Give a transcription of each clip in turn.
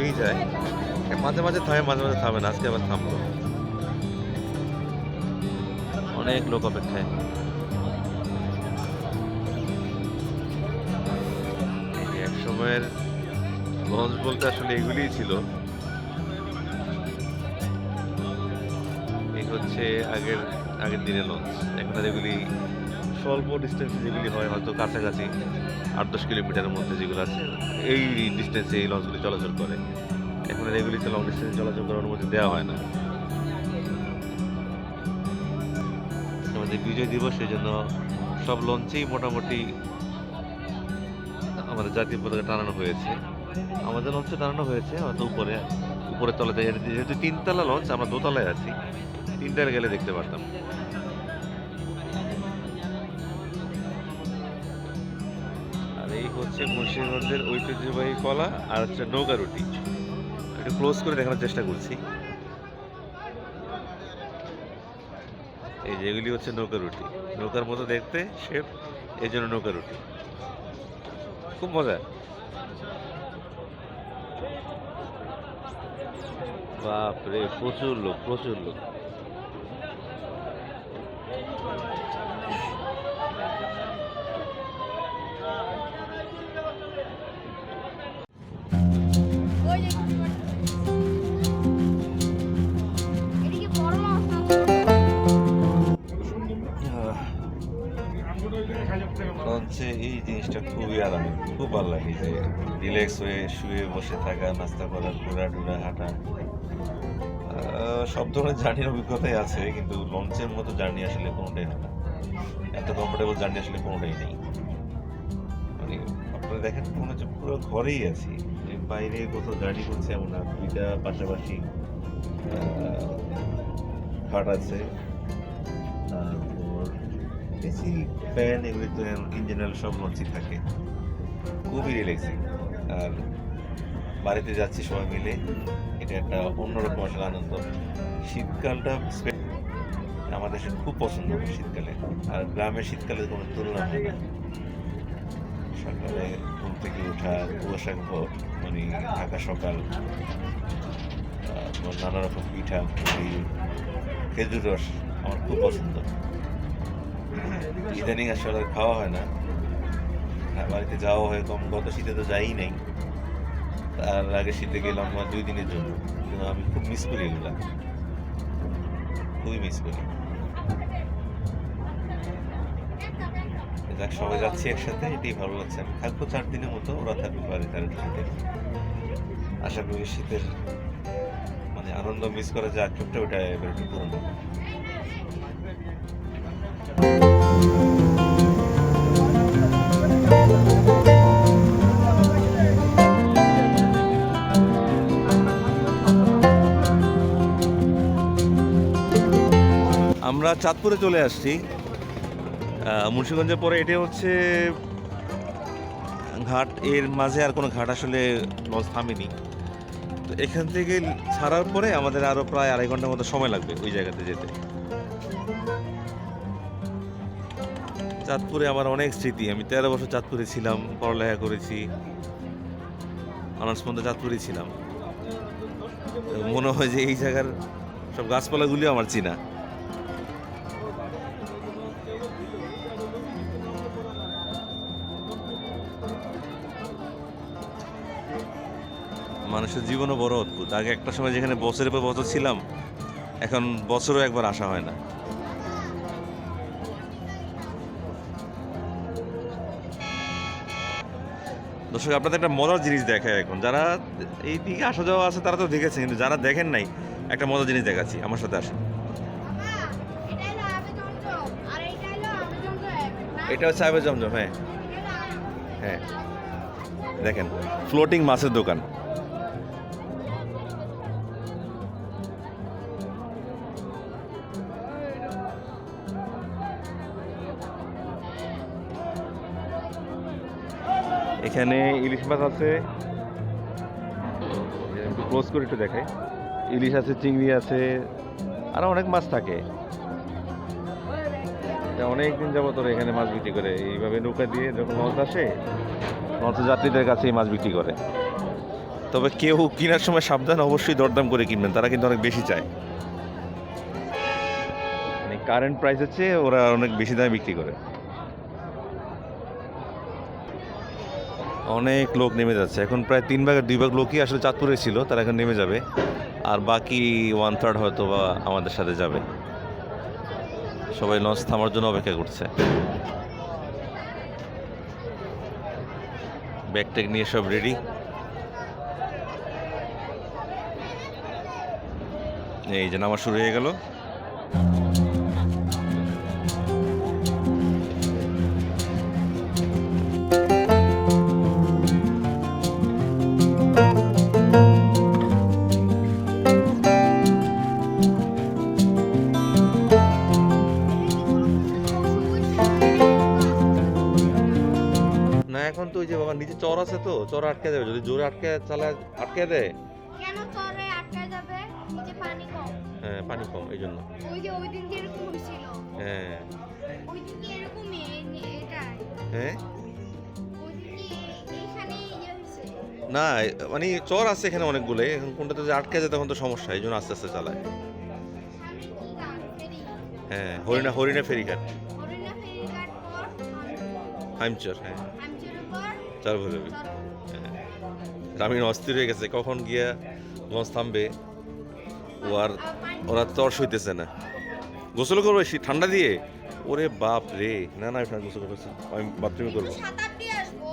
থেমেই যায়, মাঝে মাঝে থামে মাঝে মাঝে থামে না, আজকে আবার থামলো। অনেক লোক অপেক্ষায়। এক সময়ের লঞ্চ বলতে আসলে এগুলিই ছিল। এই হচ্ছে আগের আগের দিনের লঞ্চ। এখন আর এগুলি স্বল্প ডিস্টেন্সে যেগুলি হয়, হয়তো কাছাকাছি 8-10 কিলোমিটারের মধ্যে যেগুলো আছে, এই ডিস্টেন্সে এই লঞ্চগুলি চলাচল করে। এখন আর এগুলিতে লং ডিস্টেন্সে চলাচল করার অনুমতি দেওয়া হয় না। আমাদের বিজয় দিবস, সেই জন্য সব লঞ্চেই মোটামুটি আমাদের জাতীয় পতাকা টানানো হয়েছে। আমাদের লঞ্চে টানানো হয়েছে হয়তো উপরে উপরে তলাতে, যেহেতু 3 তলা লঞ্চ, আমরা দোতলায় আছি, 3টায় গেলে দেখতে পারতাম। আর এই হচ্ছে মুন্সিগঞ্জের ঐতিহ্যবাহী কলা, আর হচ্ছে নৌকা রুটি। একটু ক্লোজ করে দেখানোর চেষ্টা করছি। এই যেগুলি হচ্ছে নৌকা রুটি, নৌকার মতো দেখতে শেপ, এই জন্য নৌকা রুটি। খুব মজা। বাপরে, প্রচুর লোক প্রচুর লোক। লঞ্চে এই জিনিসটা খুবই আরামের, খুব ভালো লাগে, যে রিল্যাক্স হয়ে শুয়ে বসে থাকা, নাস্তা করা, ঘোরা টুরা, হাঁটা। সব ধরনের জার্নির অভিজ্ঞতাই আছে, কিন্তু লঞ্চের মতো জার্নি আসলে কোনোটাই হয় না। এত কমফোর্টেবল জার্নি আসলে কোনোটাই নেই। মানে আপনারা দেখেন, মনে হচ্ছে পুরো ঘরেই আছি, বাইরে কোথাও জার্নি করছে এমন না। দুইটা পাশাপাশি খাট আছে, তারপর এসি, ফ্যান, এগুলি তো ইন জেনারেল সব লঞ্চই থাকে। খুবই রিল্যাক্সিং। আর বাড়িতে যাচ্ছি সবাই মিলে, এটা একটা অন্যরকম আসলে আনন্দ। শীতকালটা আমার দেশে খুব পছন্দ শীতকালে, আর গ্রামের শীতকালে কোনো তুলনা হয় না। সকালে ঘুম থেকে ওঠা, কুয়াশা মানে ঢাকা সকাল, নানা রকম পিঠা, পুরি, খেজুর রস আমার খুব পছন্দ। ইদানিং আসলে খাওয়া হয় না, বাড়িতে যাওয়া হয় কম। গত শীতে তো যাই নাই, তার আগে শীতে গেলাম 2 দিনের জন্য, কিন্তু আমি খুব মিস করি এগুলা, খুবই মিস করি। যাক, সবাই যাচ্ছি একসাথে, এটাই ভালো লাগছে। আমি থাকবো 4 দিনের মতো, ওরা থাকবে বাড়ি তার শীতে। আশা করি শীতের মানে আনন্দ মিস করা যে আক্ষেপটা, ওটা এবার একটু পূরণ হবে। আমরা চাঁদপুরে চলে আসছি। মুন্সিগঞ্জের পরে এটা হচ্ছে ঘাট, এর মাঝে আর কোনো ঘাট আসলে লঞ্চ থামেনি। তো এখান থেকে ছাড়ার পরে আমাদের আরও প্রায় 2.5 ঘন্টার মতো সময় লাগবে ওই জায়গাতে যেতে। চাঁদপুরে আমার অনেক স্মৃতি। আমি 13 বছর চাঁদপুরে ছিলাম, পড়ালেখা করেছি, অনার্স পর্যন্ত চাঁদপুরে ছিলাম। মনে হয় যে এই জায়গার সব গাছপালাগুলিও আমার চিনা। মানুষের জীবনও বড় অদ্ভুত। আগে একটা সময় যেখানে বছরের পর বছর ছিলাম, এখন বছরও একবার আসা হয় না। দর্শক, আপনাদের একটা মজার জিনিস দেখায় এখন, যারা এই দিকে আসা যাওয়া আছে তারা তো দেখেছেন, কিন্তু যারা দেখেন নাই, একটা মজার জিনিস দেখাচ্ছি, আমার সাথে আসেন। এটা হচ্ছে আবে জমজম। হ্যাঁ হ্যাঁ, দেখেন, ফ্লোটিং মাছের দোকান। এখানে ইলিশ মাছ আছে, ক্লোজ করে একটু দেখাই। ইলিশ আছে, চিংড়ি আছে, আরো অনেক মাছ থাকে। অনেক দিন যাবত ওরা এখানে মাছ বিক্রি করে, এইভাবে নৌকা দিয়ে যখন লঞ্চ আসে, লঞ্চ যাত্রীদের কাছে মাছ বিক্রি করে। তবে কেউ কেনার সময় সাবধান, অবশ্যই দরদাম করে কিনবেন, তারা কিন্তু অনেক বেশি চায়। মানে কারেন্ট প্রাইস হচ্ছে ওরা অনেক বেশি দামে বিক্রি করে। অনেক লোক নেমে যাচ্ছে এখন, প্রায় 3/2 ভাগ লোকই আসলে চাঁদপুরে ছিল, তারা এখন নেমে যাবে। আর বাকি 1/3 হয়তো বা আমাদের সাথে যাবে। সবাই লঞ্চ থামার জন্য অপেক্ষা করছে। ব্যাগ ট্যাগ নিয়ে সব রেডি। এই যে নামা শুরু হয়ে গেল। না এখন তো ওই যে বাবা নিচে চর আছে, তো চর আটকে যাবে, যদি জোরে আটকে চালায় আটকে দেয়। কেন চরে আটকা যাবে? নিচে পানি কম। হ্যাঁ পানি কম, এই জন্য। ওই যে ওই দিন যেরকম হয়েছিল, হ্যাঁ ওই দিন কি এরকমই এটাই? হ্যাঁ ওই দিন কি এইখানে ইয়ে হয়েছে? না, মানে চর আছে এখানে অনেকগুলো, এখন কোনটাতে যে আটকে যায় তখন তো সমস্যা, এই জন্য আস্তে আস্তে চালায়। সামনে কি গাছ? ফেরি? হ্যাঁ হরিণা ফেরিঘাট। হরিণা ফেরিঘাট পর হাইমচর, হ্যাঁ আমচুর পর চার ভৈরবী। চর। রামিন অস্থির হয়ে গেছে কখন গিয়া লঞ্চ থামবে। ও আর ওরা তর সইতেছে না। গোসল করবে ঠান্ডা দিয়ে? ওরে বাপ রে, না না আমি গোসল করবো, আমি বাথরুমে করবো। একটু সাঁতার দিয়ে আসবো,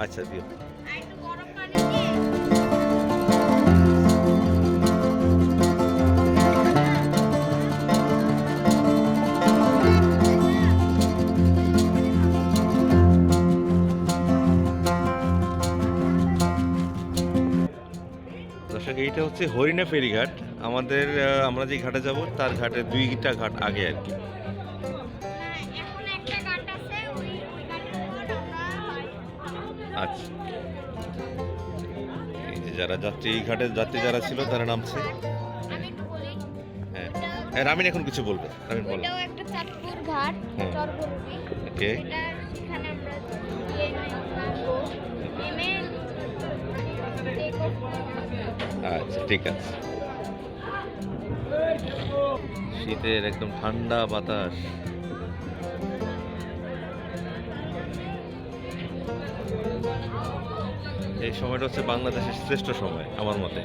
আচ্ছা দিও। আর একটু গরম পানি দিয়ে। দর্শক এইটা হচ্ছে হরিণা ফেরিঘাট। আমাদের আমরা যে ঘাটে যাব তার ঘাটে 2টা ঘাট আগে আর কি। এখন একটা ঘাট আছে, ওই ঘাটের পর আমরা বাড়ি। আচ্ছা, এই যে যারা যাত্রী, এই ঘাটে যাত্রী যারা ছিল তারা নামছে। আমি একটু বলি, হ্যাঁ হ্যাঁ রামিন এখন কিছু বলবে, রামিন বলো। এটাও একটা চাঁদপুর ঘাট, হ্যাঁ। চরবরবী। ওকে এটা সেখানে আমরা গিয়ে নামবো, নেমে টেক অফ করবো। আচ্ছা ঠিক আছে। শীতের একদম ঠান্ডা বাতাস। এই সময়টা হচ্ছে বাংলাদেশের শ্রেষ্ঠ সময় আমার মতে।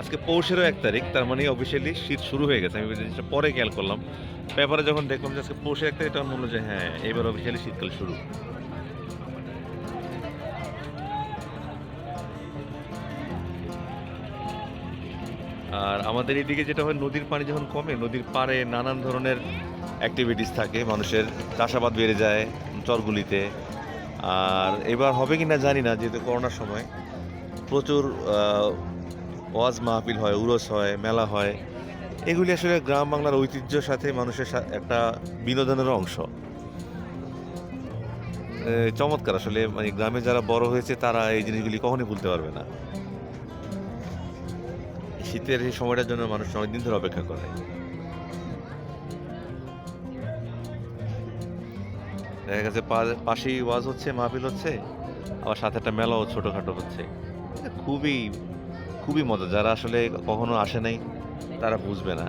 আজকে পৌষেরও 1 তারিখ, তার মানে অফিসিয়ালি শীত শুরু হয়ে গেছে। আমি জিনিসটা পরে খেয়াল করলাম, পেপারে যখন দেখলাম যে আজকে পৌষের 1 তারিখ, তখন মনে হলো যে হ্যাঁ এবার অফিসিয়ালি শীতকাল শুরু। আর আমাদের এইদিকে যেটা হয়, নদীর পানি যখন কমে, নদীর পাড়ে নানান ধরনের অ্যাক্টিভিটিস থাকে মানুষের, চাষাবাদ বেড়ে যায় চরগুলিতে। আর এবার হবে কি না জানি না, যেহেতু করোনার সময় প্রচুর ওয়াজ মাহফিল হয়, উরস হয়, মেলা হয়। এগুলি আসলে গ্রাম বাংলার ঐতিহ্যের সাথে মানুষের একটা বিনোদনের অংশ। চমৎকার আসলে, মানে গ্রামে যারা বড় হয়েছে তারা এই জিনিসগুলি কখনোই ভুলতে পারবে না। শীতের এই সময়টার জন্য মানুষ অনেকদিন ধরে অপেক্ষা করে। দেখা গেছে পাশেই ওয়াজ হচ্ছে, মাহফিল হচ্ছে, আবার সাথে একটা মেলাও ছোটখাটো হচ্ছে। খুবই খুবই মজা, যারা আসলে কখনো আসে নাই তারা বুঝবে না।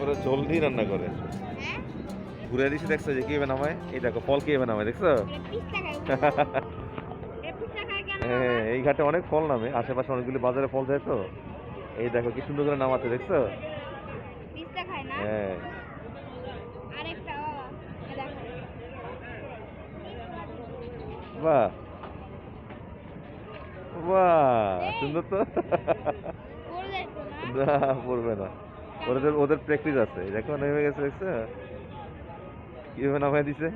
ওরা জল দিয়ে রান্না করে। হ্যাঁ, ঘুরে দিছি, দেখছো যে কিভাবে নামায়? এই দেখো ফল কিভাবে নামায়, দেখছো? এটা পিস্তা খায়। এটা পিস্তা খায় কেন? হ্যাঁ এই ঘাটে অনেক ফল নামে, আশেপাশে অনেকগুলি বাজারে ফল যায় তো। এই দেখো কি সুন্দর করে নামাচ্ছে, দেখছো? পিস্তা খায় না? হ্যাঁ আরেকটা এ দেখো। বাহ বাহ, সুন্দর তো। পড়ে যাইতো না? না পড়বে না, ওদের ওদের প্র্যাকটিস আছে। দেখো নেমে গেছে, দেখছো কিভাবে নামায় দিছে?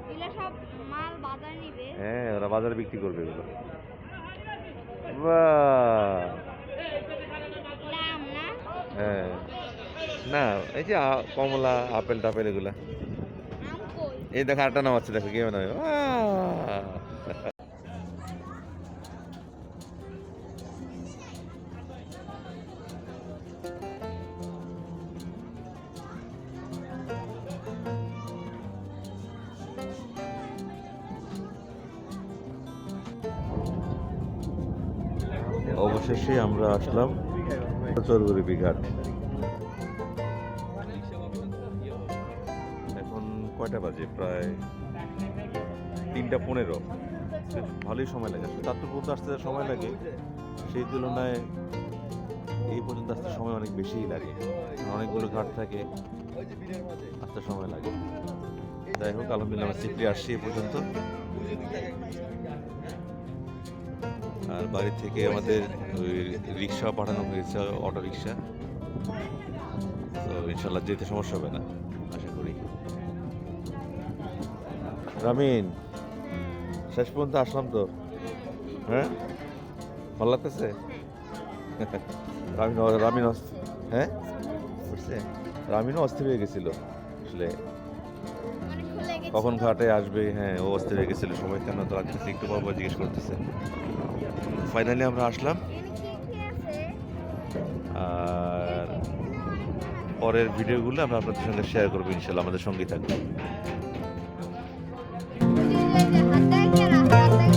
এগুলা সব মাল বাজার নিবে। হ্যাঁ ওরা বাজারে বিক্রি করবে এগুলো। বাহ দাম না? হ্যাঁ, না এই যে কমলা, আপেল টাপেল এগুলা। আম কই? এই দেখো আটটা নামাচ্ছে, দেখো কিভাবে নামে। শেষে আমরা আসলাম চরগরিবি ঘাট। এখন কয়টা বাজে? প্রায় 3:15। ভালোই সময় লাগে। চাঁদপুর পর্যন্ত আসতে যা সময় লাগে সেই তুলনায় এই পর্যন্ত আসতে সময় অনেক বেশিই লাগে। অনেকগুলো ঘাট থাকে, আসতে সময় লাগে। যাই হোক, আলহামদুলিল্লাহ আমরা সিফলি আসছি এই পর্যন্ত। আর বাড়ি থেকে আমাদের ওই রিক্সা পাঠানো হয়েছে, অটো রিক্সা। তো ইনশাল্লাহ যেতে সমস্যা হবে না আশা করি। রামিন, শেষ পর্যন্ত আসলাম তো। হ্যাঁ, ভালো লাগতেছে? রামিন হ্যাঁ বুঝছে, রামিনও অস্থির হয়ে গেছিল আসলে মানে খুলে গেছে। কখন ঘাটে আসবে। হ্যাঁ, ও অস্থির হয়ে গেছিল, সময় কেন তো লাগতেছে, একটু পর পর জিজ্ঞেস করতেছে। ফাইনালি আমরা আসলাম। এখানে কি আছে? আর পরের ভিডিওগুলো আমরা আপনাদের সঙ্গে শেয়ার করবো ইনশাল্লাহ, আমাদের সঙ্গেই থাকবে। হাত দেয় কেন? হাত দেয়।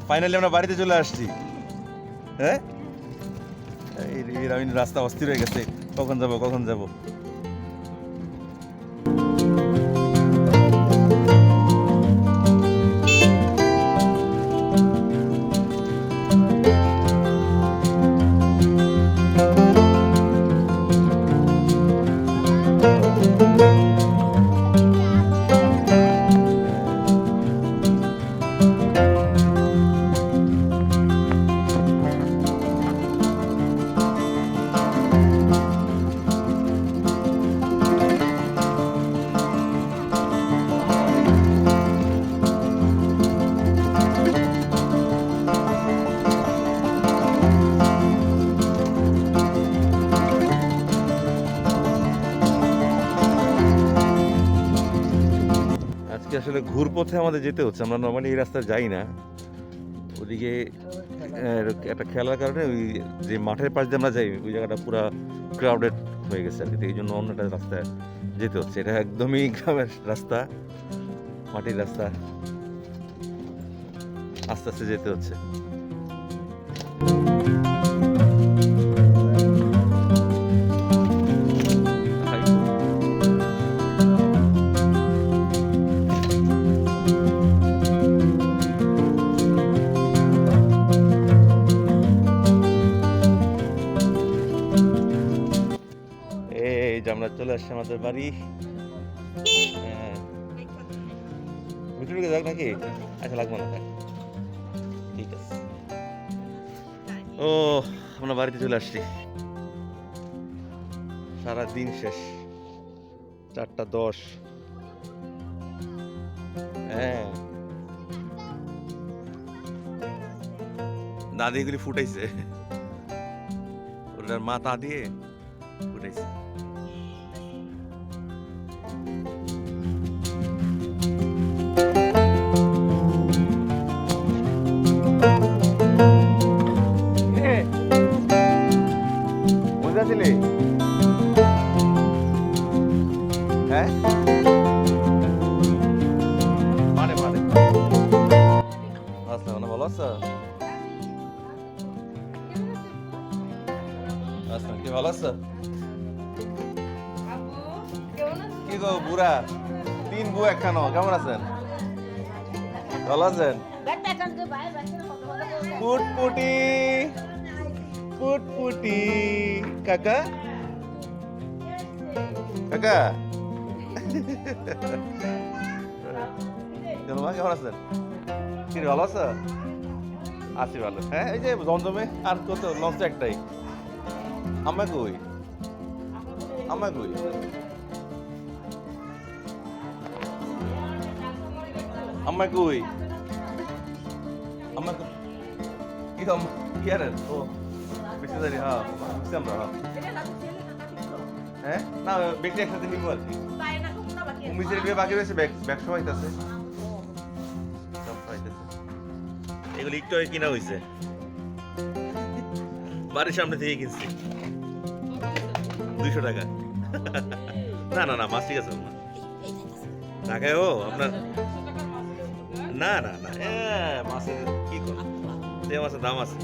ফাইনালি আমরা বাড়িতে চলে আসছি। হ্যাঁ, এই রামিন রাস্তা অস্থির হয়ে গেছে, কখন যাব কখন যাব। আজকে আসলে ঘুরপথে আমাদের যেতে হচ্ছে, আমরা নর্মালি এই রাস্তায় যাই না। ওদিকে একটা খেলার কারণে ওই যে মাঠের পাশ দিয়ে আমরা যাই, ওই জায়গাটা পুরো ক্রাউডেড হয়ে গেছে আর কি। এই জন্য অন্য একটা রাস্তায় যেতে হচ্ছে। এটা একদমই গ্রামের রাস্তা, মাটির রাস্তা, আস্তে আস্তে যেতে হচ্ছে। এই যে আমরা চলে আসছি আমাদের বাড়ি। হ্যাঁ, ভিতরে যাক নাকি? আচ্ছা, লাগবে না, থাক, ঠিক আছে। ও, আমরা বাড়িতে চলে আসছি। সারা দিন শেষ, 4:10। হ্যাঁ, দাদি এগুলি ফুটাইছে, ওটার মাথা দিয়ে ফুটাইছে। বুঝাছিলি? হ্যাঁ, মানে মানে আসসালাম, ভালো আছো? আসসালাম, কি ভালো আছো? কি গো বুড়া, 3 বউ একখানো, কেমন আছেন? ভালো আছেন? পুটপুটি পুটপুটি কাকা, কাকা কেমন আছেন? কি ভালো আছো? আছি ভালো। হ্যাঁ, এই যে জমজমে আর কত লঞ্চ একটাই। আম্মা কই? আম্মা কই? আম্মা কই? আম্মা কি আম্মা কি আর ও বেশি জানি। হ্যাঁ, বুঝছি আমরা। হ্যাঁ, না ব্যক্তি একসাথে নিবো আর কি। মিসের বিয়ে বাকি রয়েছে, ব্যাগ সবাই আছে, সব পাইতেছে। এগুলো একটু কিনা হয়েছে, বাড়ির সামনে থেকে কিনছি। 200 টাকা না না না মাছ ঠিক আছে না ঢাকায় ও আপনার না না না মাছের কি কর সে মাছের দাম আছে